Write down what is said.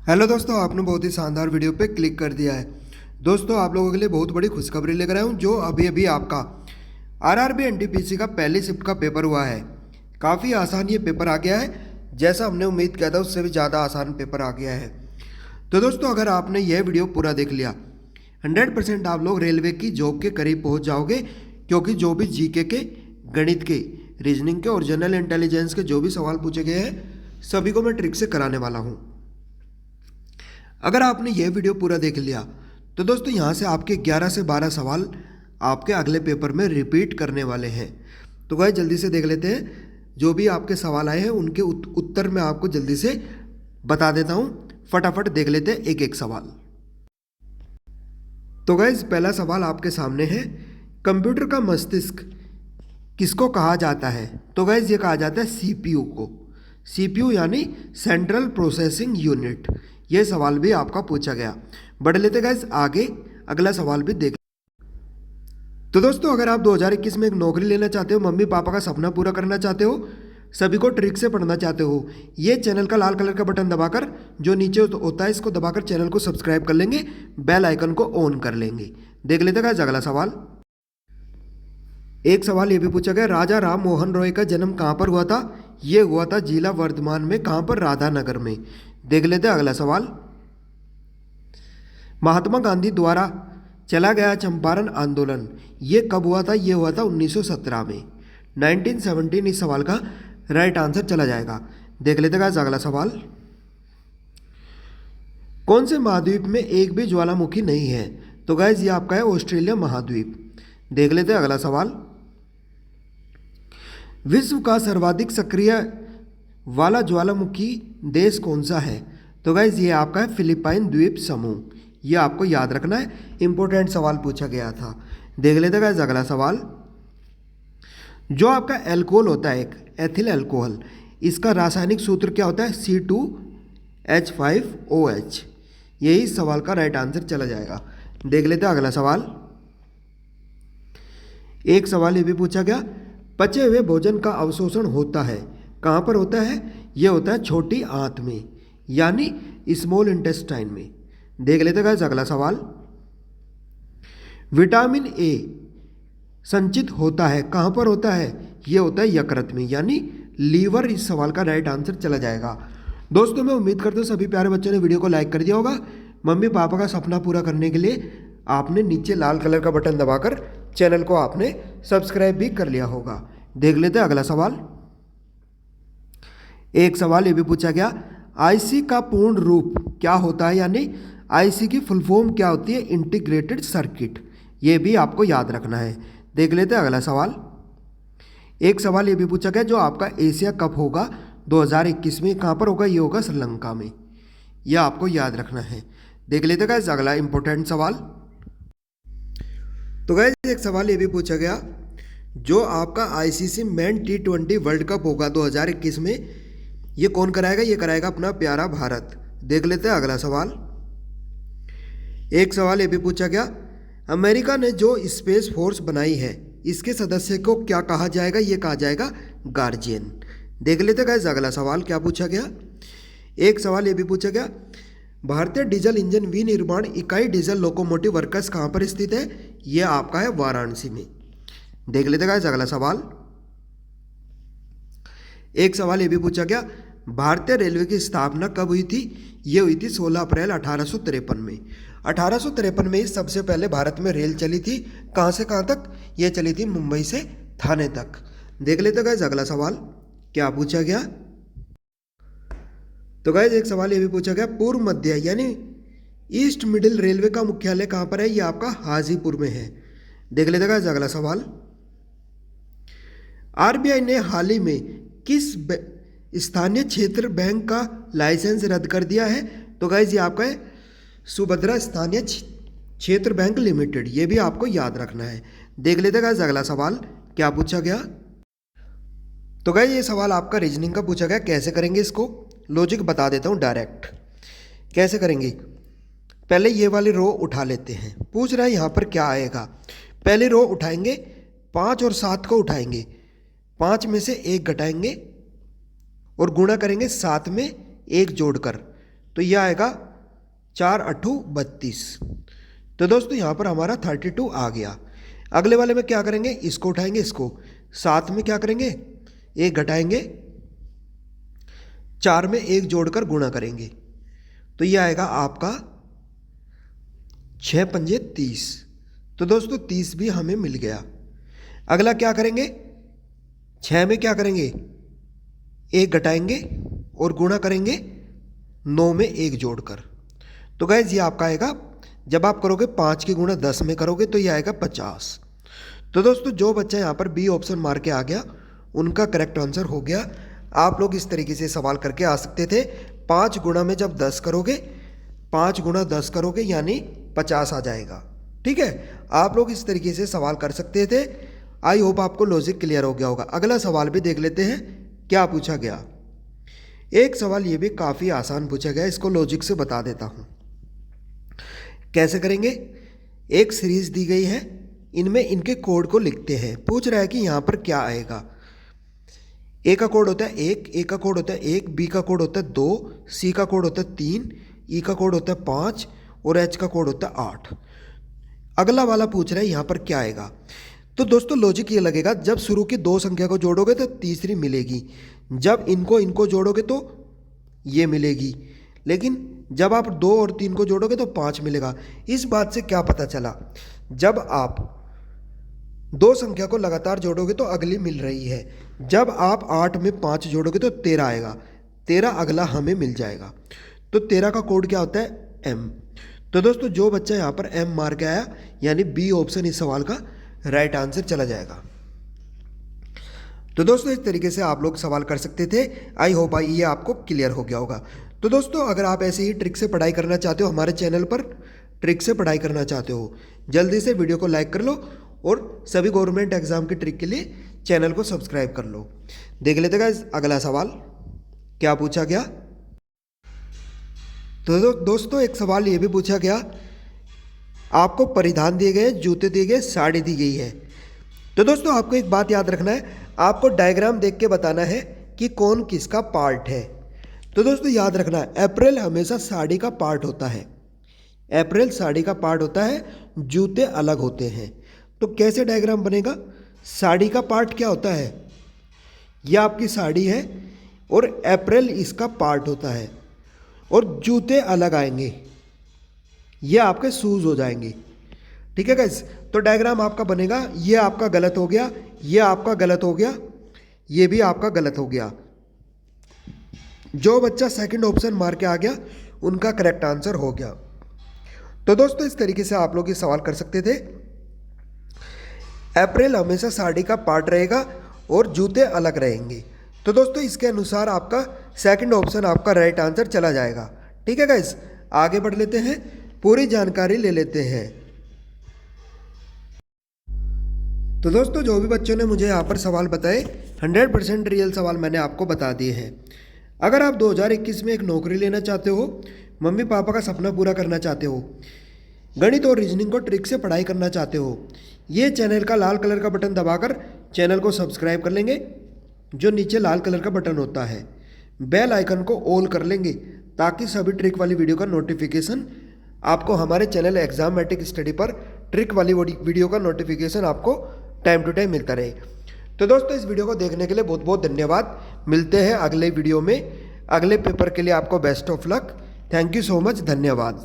Hello दोस्तों, आपने बहुत ही शानदार वीडियो पे क्लिक कर दिया है। दोस्तों, आप लोगों के लिए बहुत बड़ी खुशखबरी लेकर आया हूँ। जो अभी अभी आपका आरआरबी एनटीपीसी का पहली शिफ्ट का पेपर हुआ है। काफ़ी आसान ये पेपर आ गया है। जैसा हमने उम्मीद किया था उससे भी ज़्यादा आसान पेपर आ गया है। तो दोस्तों, अगर आपने यह वीडियो पूरा देख लिया 100% आप लोग रेलवे की जॉब के करीब पहुँच जाओगे, क्योंकि जो भी जीके के, गणित के, रीजनिंग के और जनरल इंटेलिजेंस के जो भी सवाल पूछे गए हैं सभी को मैं ट्रिक से कराने वाला हूँ। अगर आपने यह वीडियो पूरा देख लिया तो दोस्तों यहाँ से आपके 11 से 12 सवाल आपके अगले पेपर में रिपीट करने वाले हैं। तो गाइस जल्दी से देख लेते हैं। जो भी आपके सवाल आए हैं उनके उत्तर मैं आपको जल्दी से बता देता हूँ। फटाफट देख लेते हैं एक एक सवाल। तो गाइस पहला सवाल आपके सामने है, कंप्यूटर का मस्तिष्क किसको कहा जाता है? तो गाइस ये कहा जाता है सीपीयू को। सीपीयू यानी सेंट्रल प्रोसेसिंग यूनिट। ये सवाल भी आपका पूछा गया। बढ़ लेते गाइस आगे, अगला सवाल भी देख। तो दोस्तों, अगर आप 2021 में एक नौकरी लेना चाहते हो, मम्मी पापा का सपना पूरा करना चाहते हो, सभी को ट्रिक से पढ़ना चाहते हो, ये चैनल का लाल कलर का बटन दबाकर, जो नीचे होता है इसको दबाकर चैनल को सब्सक्राइब कर लेंगे, बेल आइकन को ऑन कर लेंगे। देख लेते गाइस अगला सवाल। एक सवाल ये भी पूछा गया, राजा राम मोहन रॉय का जन्म कहाँ पर हुआ था? ये हुआ था जिला वर्धमान में। कहाँ पर? राधानगर में। देख लेते हैं अगला सवाल। महात्मा गांधी द्वारा चला गया चंपारण आंदोलन ये कब हुआ था? ये हुआ था 1917 में, 1917 इस सवाल का राइट आंसर चला जाएगा। देख लेते हैं अगला सवाल। कौन से महाद्वीप में एक भी ज्वालामुखी नहीं है? तो गाइज ये आपका है ऑस्ट्रेलिया महाद्वीप। देख लेते हैं अगला सवाल। विश्व का सर्वाधिक सक्रिय वाला ज्वालामुखी देश कौन सा है? तो गाइज ये आपका है फिलिपाइन द्वीप समूह। ये आपको याद रखना है, इंपॉर्टेंट सवाल पूछा गया था। देख लेते गाइज अगला सवाल। जो आपका एल्कोहल होता है, एक एथिल एल्कोहल, इसका रासायनिक सूत्र क्या होता है? C2H5OH। यही इस सवाल का राइट आंसर चला जाएगा। देख लेते हैं अगला सवाल। एक सवाल ये भी पूछा गया, पचे हुए भोजन का अवशोषण होता है, कहाँ पर होता है? यह होता है छोटी आंत में, यानी स्मॉल इंटेस्टाइन में। देख लेते हैं अगला सवाल। विटामिन ए संचित होता है, कहाँ पर होता है? यह होता है यकृत में, यानी लीवर। इस सवाल का राइट आंसर चला जाएगा। दोस्तों, मैं उम्मीद करता हूँ सभी प्यारे बच्चों ने वीडियो को लाइक कर दिया होगा। मम्मी पापा का सपना पूरा करने के लिए आपने नीचे लाल कलर का बटन दबाकर चैनल को आपने सब्सक्राइब भी कर लिया होगा। देख लेते हैं अगला सवाल। एक सवाल ये भी पूछा गया, आईसी का पूर्ण रूप क्या होता है? यानी आईसी की फुल फॉर्म क्या होती है? Integrated circuit. ये भी आपको याद रखना है। देख लेते हैं अगला सवाल। एक सवाल ये भी पूछा गया, जो आपका एशिया कप होगा 2021 में, कहाँ पर होगा? ये होगा श्रीलंका में। यह आपको याद रखना है। देख लेते हैं गाइस अगला इंपॉर्टेंट सवाल। तो गाइस एक सवाल ये भी पूछा गया, जो आपका ICC main T20 world cup होगा 2021 में, ये कौन कराएगा? ये कराएगा अपना प्यारा भारत। देख लेते हैं अगला सवाल। एक सवाल ये भी पूछा गया, अमेरिका ने जो स्पेस फोर्स बनाई है, इसके सदस्य को क्या कहा जाएगा? ये कहा जाएगा गार्जियन। देख लेते हैं गाइस अगला सवाल क्या पूछा गया। एक सवाल ये भी पूछा गया, भारतीय डीजल इंजन विनिर्माण इकाई डीजल लोकोमोटिव वर्कस कहाँ पर स्थित है? ये आपका है वाराणसी में। देख लेते हैं गाइस अगला सवाल। एक सवाल ये भी पूछा गया, भारतीय रेलवे की स्थापना कब हुई थी? ये हुई थी 16 अप्रैल 1853 में। 1853 में सबसे पहले भारत में रेल चली थी। कहाँ से कहाँ तक? ये चली थी मुंबई से थाने तक। देख लेते गाइस अगला सवाल क्या पूछा गया। तो गाइस एक सवाल ये भी पूछा गया, पूर्व मध्य यानी ईस्ट मिडिल रेलवे का मुख्यालय कहाँ पर है? ये आपका हाजीपुर में है। देख लेते गाइस अगला सवाल। आरबीआई ने हाल ही में किस स्थानीय क्षेत्र बैंक का लाइसेंस रद्द कर दिया है? तो गाइस ये आपका है सुभद्रा स्थानीय क्षेत्र बैंक लिमिटेड। ये भी आपको याद रखना है। देख लेते गाइस अगला सवाल क्या पूछा गया। तो गाइस ये सवाल आपका रीजनिंग का पूछा गया। कैसे करेंगे इसको? लॉजिक बता देता हूँ डायरेक्ट। कैसे करेंगे? पहले ये वाली रो उठा लेते हैं। पूछ रहा है यहाँ पर क्या आएगा। पहले रो उठाएंगे, 5 और 7 को उठाएंगे, 5 में से 1 घटाएंगे और गुणा करेंगे 7 में 1 जोड़कर, तो यह आएगा 4 8 32। तो दोस्तों यहाँ पर हमारा 32 आ गया। अगले वाले में क्या करेंगे, इसको उठाएंगे, इसको साथ में क्या करेंगे, 1 घटाएंगे, 4 में 1 जोड़कर गुणा करेंगे, तो यह आएगा आपका 6 पंजे 30। तो दोस्तों 30 भी हमें मिल गया। अगला क्या करेंगे, 6 में क्या करेंगे, 1 घटाएंगे और गुणा करेंगे 9 में 1 जोड़कर। तो गाइस ये आपका आएगा, जब आप करोगे 5 के गुणा 10 में करोगे तो ये आएगा 50। तो दोस्तों जो बच्चा यहाँ पर बी ऑप्शन मार के आ गया उनका करेक्ट आंसर हो गया। आप लोग इस तरीके से सवाल करके आ सकते थे। 5 गुणा में जब 10 करोगे, 5 गुणा 10 करोगे यानी 50 आ जाएगा। ठीक है, आप लोग इस तरीके से सवाल कर सकते थे। आई होप आपको लॉजिक क्लियर हो गया होगा। अगला सवाल भी देख लेते हैं क्या पूछा गया। एक सवाल ये भी काफ़ी आसान पूछा गया, इसको लॉजिक से बता देता हूँ। कैसे करेंगे, एक सीरीज दी गई है, इनमें इनके कोड को लिखते हैं। पूछ रहा है कि यहाँ पर क्या आएगा। ए का कोड होता है 1, ए का कोड होता है 1, बी का कोड होता है 2, सी का कोड होता है 3, ई का कोड होता है 5 और एच का कोड होता है 8। अगला वाला पूछ रहा है यहाँ पर क्या आएगा। तो दोस्तों लॉजिक ये लगेगा, जब शुरू की 2 संख्या को जोड़ोगे तो तीसरी मिलेगी, जब इनको जोड़ोगे तो ये मिलेगी, लेकिन जब आप 2 और 3 को जोड़ोगे तो 5 मिलेगा। इस बात से क्या पता चला, जब आप 2 संख्या को लगातार जोड़ोगे तो अगली मिल रही है। जब आप 8 में 5 जोड़ोगे तो 13 आएगा, 13 अगला हमें मिल जाएगा। तो 13 का कोड क्या होता है, एम। तो दोस्तों जो बच्चा यहाँ पर एम मार के आया यानी बी ऑप्शन इस सवाल का राइट आंसर चला जाएगा। तो दोस्तों इस तरीके से आप लोग सवाल कर सकते थे। आई होप ये आपको क्लियर हो गया होगा। तो दोस्तों अगर आप ऐसे ही ट्रिक से पढ़ाई करना चाहते हो, हमारे चैनल पर ट्रिक से पढ़ाई करना चाहते हो, जल्दी से वीडियो को लाइक कर लो और सभी गवर्नमेंट एग्जाम की ट्रिक के लिए चैनल को सब्सक्राइब कर लो। देख लेते गाइस अगला सवाल क्या पूछा गया। तो दोस्तों एक सवाल ये भी पूछा गया, आपको परिधान दिए गए, जूते दिए गए, साड़ी दी गई है। तो दोस्तों आपको एक बात याद रखना है, आपको डायग्राम देख के बताना है कि कौन किसका पार्ट है। तो दोस्तों याद रखना है, अप्रैल हमेशा साड़ी का पार्ट होता है, अप्रैल साड़ी का पार्ट होता है, जूते अलग होते हैं। तो कैसे डायग्राम बनेगा, साड़ी का पार्ट क्या होता है, यह आपकी साड़ी है और अप्रैल इसका पार्ट होता है, और जूते अलग आएंगे, ये आपके शूज हो जाएंगे। ठीक है गाइस, तो डायग्राम आपका बनेगा, ये आपका गलत हो गया, ये आपका गलत हो गया, ये भी आपका गलत हो गया। जो बच्चा सेकंड ऑप्शन मार के आ गया उनका करेक्ट आंसर हो गया। तो दोस्तों इस तरीके से आप लोग ये सवाल कर सकते थे। अप्रैल हमेशा साड़ी का पार्ट रहेगा और जूते अलग रहेंगे। तो दोस्तों इसके अनुसार आपका सेकंड ऑप्शन आपका राइट आंसर चला जाएगा। ठीक है गाइस, आगे बढ़ लेते हैं, पूरी जानकारी ले लेते हैं। तो दोस्तों जो भी बच्चों ने मुझे यहाँ पर सवाल बताए 100% रियल सवाल मैंने आपको बता दिए हैं। अगर आप 2021 में एक नौकरी लेना चाहते हो, मम्मी पापा का सपना पूरा करना चाहते हो, गणित और रीजनिंग को ट्रिक से पढ़ाई करना चाहते हो, ये चैनल का लाल कलर का बटन दबाकर चैनल को सब्सक्राइब कर लेंगे। जो नीचे लाल कलर का बटन होता है, बेल आइकन को ऑल कर लेंगे ताकि सभी ट्रिक वाली वीडियो का नोटिफिकेशन आपको हमारे चैनल एग्जामेटिक स्टडी पर ट्रिक वाली वीडियो का नोटिफिकेशन आपको टाइम टू टाइम मिलता रहे। तो दोस्तों इस वीडियो को देखने के लिए बहुत बहुत धन्यवाद। मिलते हैं अगले वीडियो में, अगले पेपर के लिए आपको best of luck. Thank you so much, धन्यवाद।